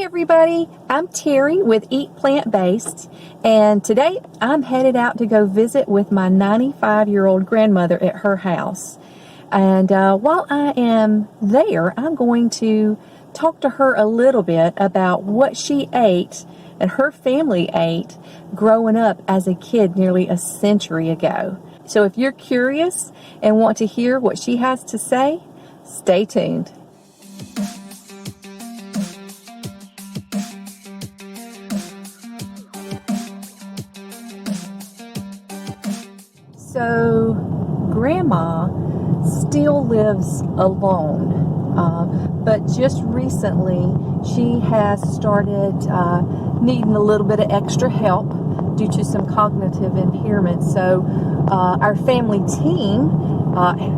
everybody, I'm Terry with EatPlant-Based, and today I'm headed out to go visit with my 95-year-old grandmother at her house. And while I am there, I'm going to talk to her a little bit about what she ate and her family ate growing up as a kid nearly a century ago. So if you're curious and want to hear what she has to say, stay tuned. So, Grandma still lives alone, but just recently she has started needing a little bit of extra help due to some cognitive impairment. So, our family team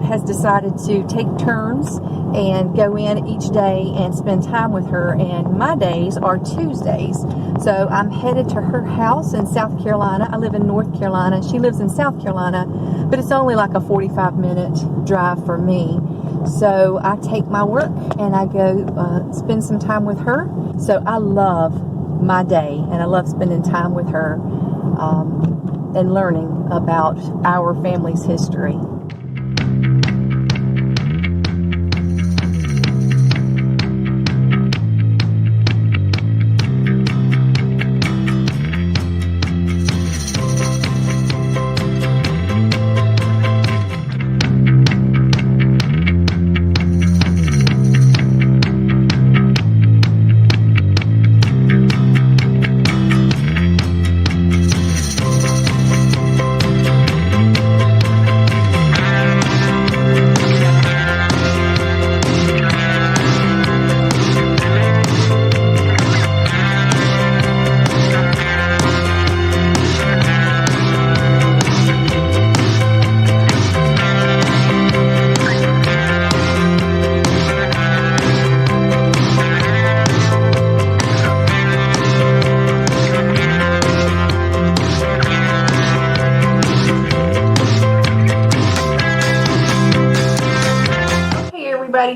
has decided to take turns and go in each day and spend time with her, and my days are Tuesdays. So I'm headed to her house in South Carolina. I live in North Carolina. She lives in South Carolina, but it's only like a 45-minute drive for me. So I take my work and I go spend some time with her. So I love my day and I love spending time with her and learning about our family's history.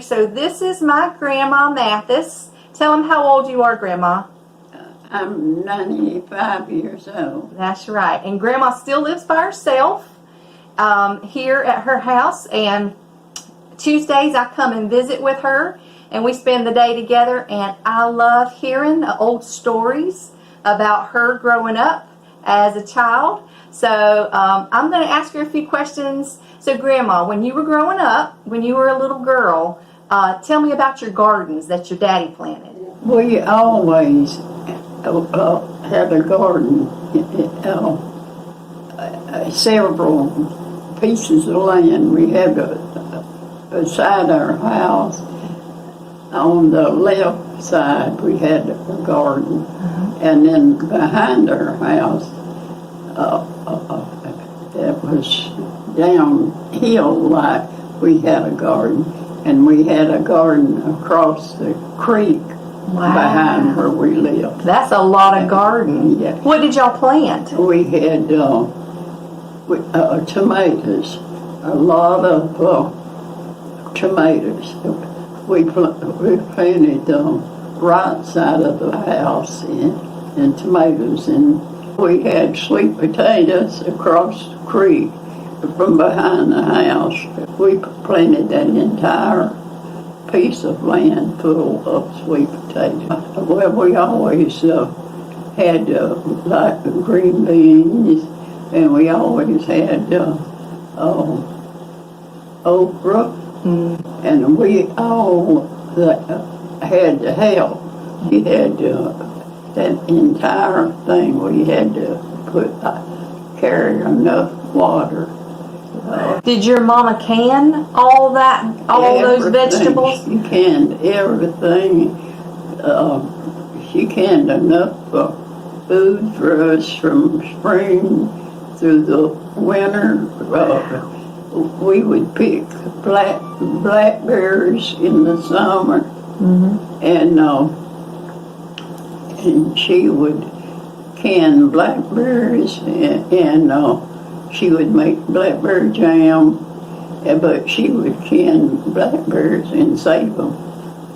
So this is my Grandma Mathis. Tell them how old you are, Grandma. I'm 95 years old. That's right. And Grandma still lives by herself here at her house. And Tuesdays I come and visit with her and we spend the day together. And I love hearing the old stories about her growing up as a child. So I'm going to ask her a few questions. So Grandma, when you were growing up, when you were a little girl, tell me about your gardens that your daddy planted. We always had a garden, several pieces of land. We had beside our house, on the left side, we had a garden. And then behind our house, it was downhill like we had a garden. And we had a garden across the creek behind where we lived. That's a lot of garden. Yeah. What did y'all plant? We had tomatoes, a lot of tomatoes. We planted the right side of the house in tomatoes, and we had sweet potatoes across the creek from behind the house. We planted that entire piece of land full of sweet potatoes. Well, we always had like green beans, and we always had okra, and we all had to help. We had that entire thing. We had to carry enough water. Did your mama can all those vegetables? She canned everything. She canned enough food for us from spring through the winter. We would pick blackberries in the summer, and she would can blackberries and she would make blackberry jam, but she would can blackberries and save them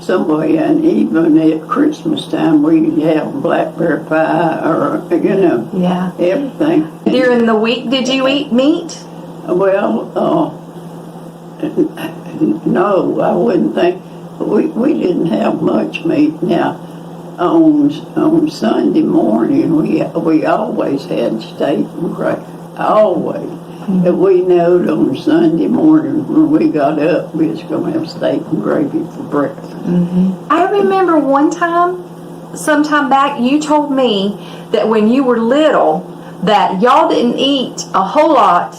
some way, and even at Christmas time we have blackberry pie or Yeah. everything. During the week, did you eat meat? Well, no, I wouldn't think. We didn't have much meat. Now, on Sunday morning, we always had steak and gravy. Always. And we knowed on Sunday morning when we got up, we was going to have steak and gravy for breakfast. I remember one time, sometime back, you told me that when you were little, that y'all didn't eat a whole lot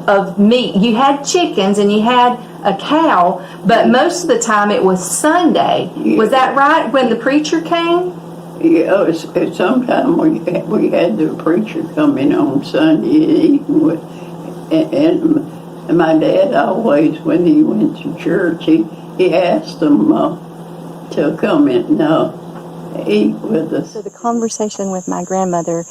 of meat. You had chickens and you had a cow, but most of the time it was Sunday. Yeah. Was that right, when the preacher came? Yeah, sometimes we had the preacher come in on Sunday eating with, and my dad always, when he went to church, he asked them to come in and eat with us. So the conversation with my grandmother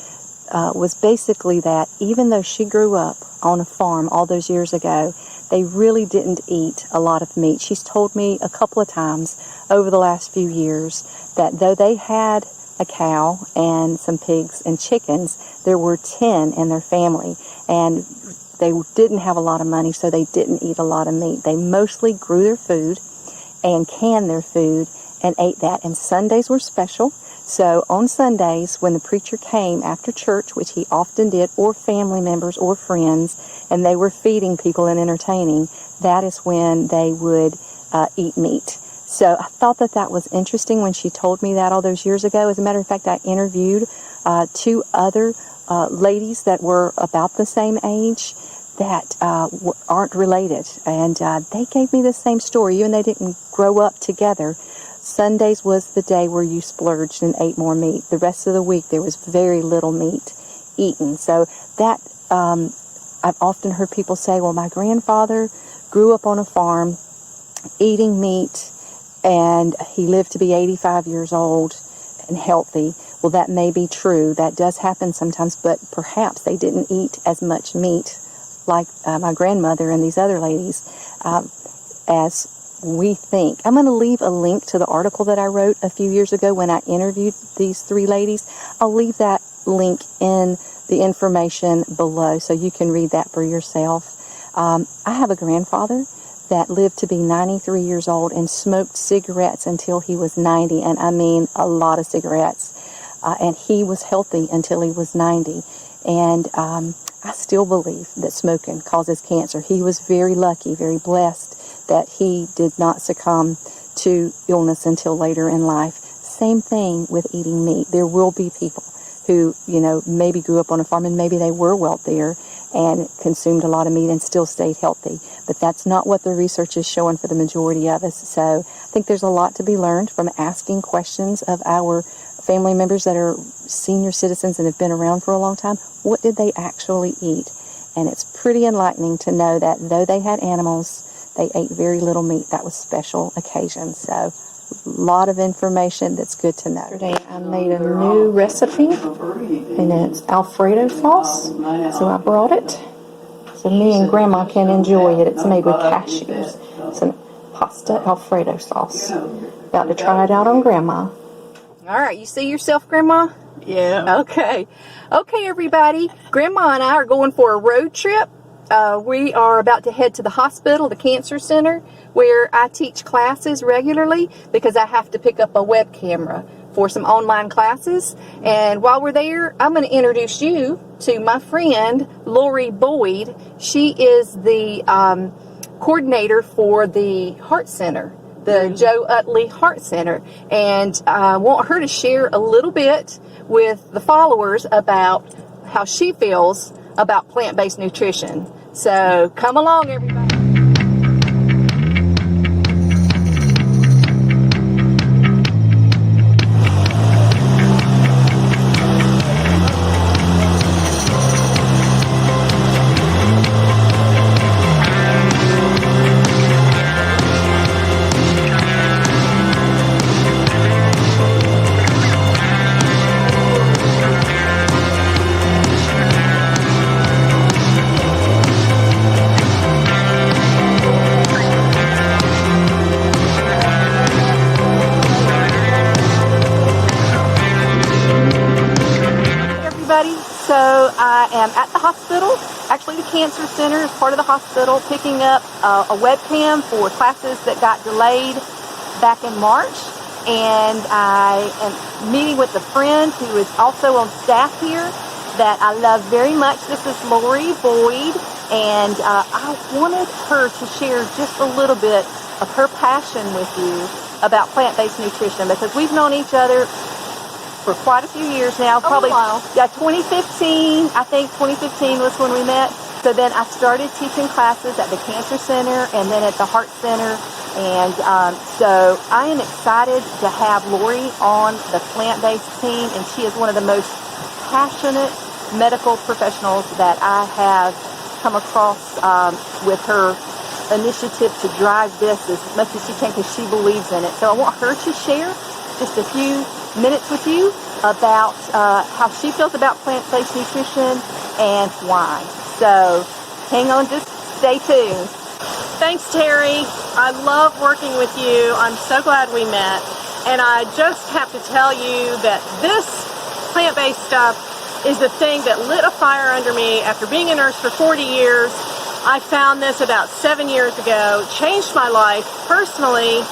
was basically that even though she grew up on a farm all those years ago, they really didn't eat a lot of meat. She's told me a couple of times over the last few years that though they had a cow and some pigs and chickens, there were 10 in their family, and they didn't have a lot of money, so they didn't eat a lot of meat. They mostly grew their food and canned their food and ate that, and Sundays were special. So on Sundays, when the preacher came after church, which he often did, or family members or friends, and they were feeding people and entertaining, that is when they would eat meat. So I thought that was interesting when she told me that all those years ago. As a matter of fact, I interviewed 2 other ladies that were about the same age that aren't related, and they gave me the same story. Even they didn't grow up together. Sundays was the day where you splurged and ate more meat. The rest of the week there was very little meat eaten. So that I've often heard people say, well, my grandfather grew up on a farm eating meat, and he lived to be 85 years old and healthy. Well, that may be true. That does happen sometimes, but perhaps they didn't eat as much meat like my grandmother and these other ladies as we think. I'm going to leave a link to the article that I wrote a few years ago when I interviewed these 3 ladies. I'll leave that link in the information below so you can read that for yourself. I have a grandfather that lived to be 93 years old and smoked cigarettes until he was 90, and I mean a lot of cigarettes. And he was healthy until he was 90. And I still believe that smoking causes cancer. He was very lucky, very blessed that he did not succumb to illness until later in life. Same thing with eating meat. There will be people who, maybe grew up on a farm and maybe they were wealthier and consumed a lot of meat and still stayed healthy. But that's not what the research is showing for the majority of us. So I think there's a lot to be learned from asking questions of our family members that are senior citizens and have been around for a long time. What did they actually eat? And it's pretty enlightening to know that though they had animals, they ate very little meat. That was special occasions. So a lot of information that's good to know. Today I made a new recipe, and it's Alfredo sauce. So I brought it so me and Grandma can enjoy it. It's made with cashews. It's a pasta Alfredo sauce. About to try it out on Grandma. All right, you see yourself, Grandma? Yeah. Okay, everybody. Grandma and I are going for a road trip. We are about to head to the hospital, the cancer center, where I teach classes regularly because I have to pick up a web camera for some online classes. And while we're there, I'm going to introduce you to my friend, Lori Boyd. She is the coordinator for the Heart Center, the Joe Utley Heart Center. And I want her to share a little bit with the followers about how she feels about plant-based nutrition. So come along, everybody. everybody. So I am at the hospital, actually the cancer center is part of the hospital, picking up a webcam for classes that got delayed back in March. And I am meeting with a friend who is also on staff here that I love very much. This is Lori Boyd, and I wanted her to share just a little bit of her passion with you about plant-based nutrition, because we've known each other for quite a few years now, probably 2015. I think 2015 was when we met. So then I started teaching classes at the Cancer Center and then at the Heart Center. And so I am excited to have Lori on the plant-based team, and she is one of the most passionate medical professionals that I have come across with her initiative to drive this as much as she can, because she believes in it. So I want her to share just a few minutes with you about how she feels about plant-based nutrition and why. So hang on, just stay tuned. Thanks, Terry. I love working with you. I'm so glad we met. And I just have to tell you that this plant-based stuff is the thing that lit a fire under me after being a nurse for 40 years. I found this about 7 years ago, changed my life personally,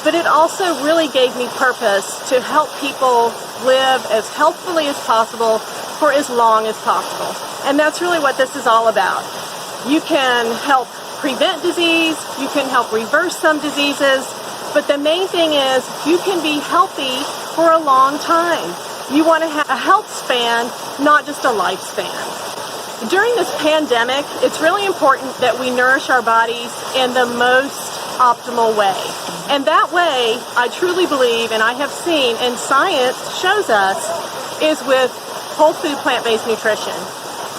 but it also really gave me purpose to help people live as healthfully as possible for as long as possible. And that's really what this is all about. You can help prevent disease, you can help reverse some diseases, but the main thing is you can be healthy for a long time. You want to have a health span, not just a lifespan. During this pandemic, it's really important that we nourish our bodies in the most optimal way. And that way, I truly believe, and I have seen, and science shows us, is with whole food plant-based nutrition.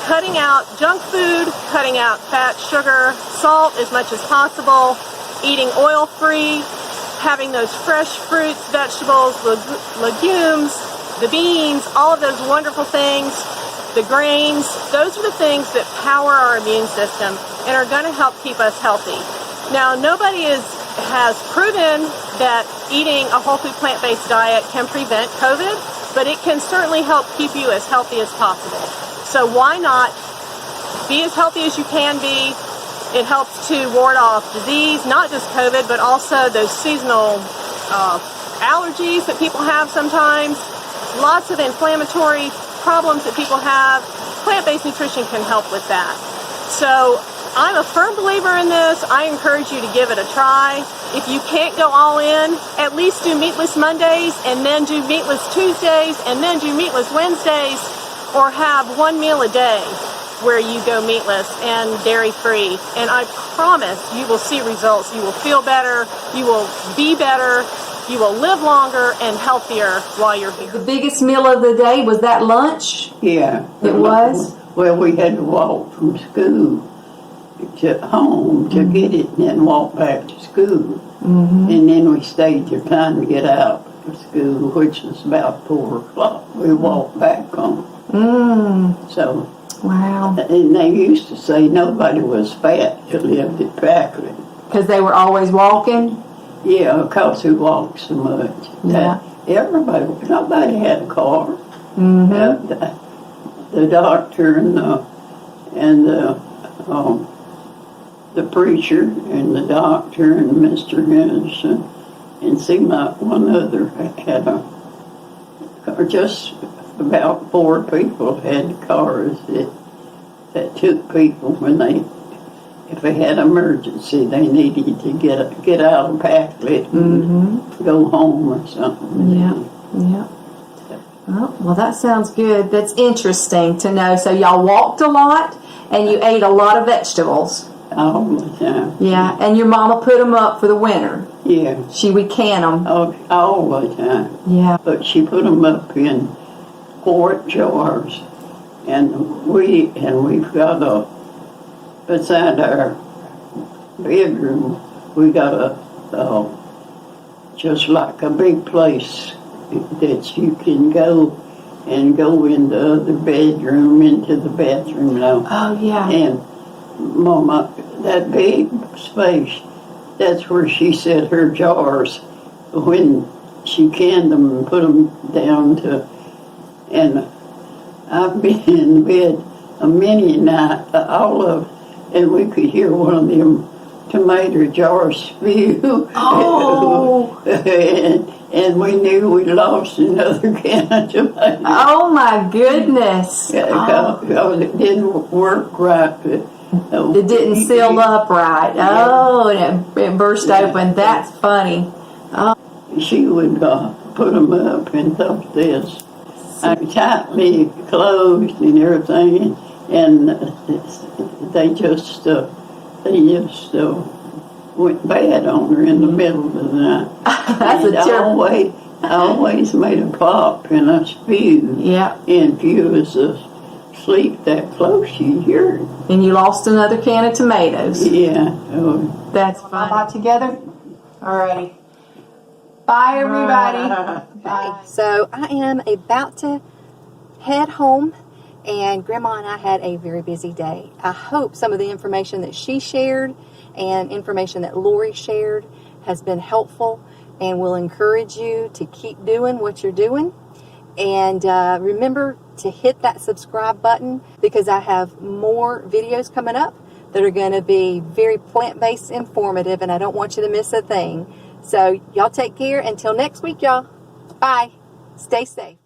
Cutting out junk food, cutting out fat, sugar, salt as much as possible, eating oil-free, having those fresh fruits, vegetables, legumes, the beans, all of those wonderful things, the grains. Those are the things that power our immune system and are going to help keep us healthy. Now, nobody has proven that eating a whole food plant-based diet can prevent COVID, but it can certainly help keep you as healthy as possible. So why not be as healthy as you can be? It helps to ward off disease, not just COVID, but also those seasonal allergies that people have sometimes, lots of inflammatory problems that people have. Plant-based nutrition can help with that. So I'm a firm believer in this. I encourage you to give it a try. If you can't go all in, at least do meatless Mondays, and then do meatless Tuesdays, and then do meatless Wednesdays, or have one meal a day where you go meatless and dairy-free. And I promise you will see results. You will feel better. You will be better. You will live longer and healthier while you're here. The biggest meal of the day, was that lunch? Yeah. It was? Well, we had to walk from school to home to get it and then walk back to school. Mm-hmm. And then we stayed till time to get out of school, which was about 4 o'clock. We walked back home. So, wow. And they used to say nobody was fat who lived at Packard. Because they were always walking? Yeah, because we walked so much. Yeah. Nobody had a car. Mm-hmm. The doctor and the preacher and the doctor and Mr. Henderson and seemed like one other had a car. Just about 4 people had cars that took people when if they had an emergency, they needed to get out of Packlet and go home or something. Yeah. Well, that sounds good. That's interesting to know. So y'all walked a lot, and you ate a lot of vegetables. All the time. Yeah, and your mama put them up for the winter. Yeah. She would can them. All the time. Yeah. But she put them up in quart jars, and we've got beside our bedroom, we got just like a big place that you can go in the other bedroom, into the bathroom now. Oh, yeah. And Mama, that big space, that's where she set her jars when she canned them and put them down to, and I've been in bed a many night, all of, and we could hear one of them tomato jars spew. Oh. and we knew we lost another can of tomatoes. Oh my goodness. Because it didn't work right. It didn't seal up right. Oh, and it burst open. That's funny. She would put them up and stuff this. Tightly closed and everything, and they just went bad on her in the middle of the night. That's and I always made a pop and a spew. Yeah. And if you was asleep that close, you hear it. And you lost another can of tomatoes. Yeah. That's fun. All together? Alrighty. Bye, everybody. Bye. So I am about to head home, and Grandma and I had a very busy day. I hope some of the information that she shared and information that Lori shared has been helpful and will encourage you to keep doing what you're doing. And remember to hit that subscribe button, because I have more videos coming up that are going to be very plant-based informative, and I don't want you to miss a thing. So y'all take care. Until next week, y'all. Bye. Stay safe.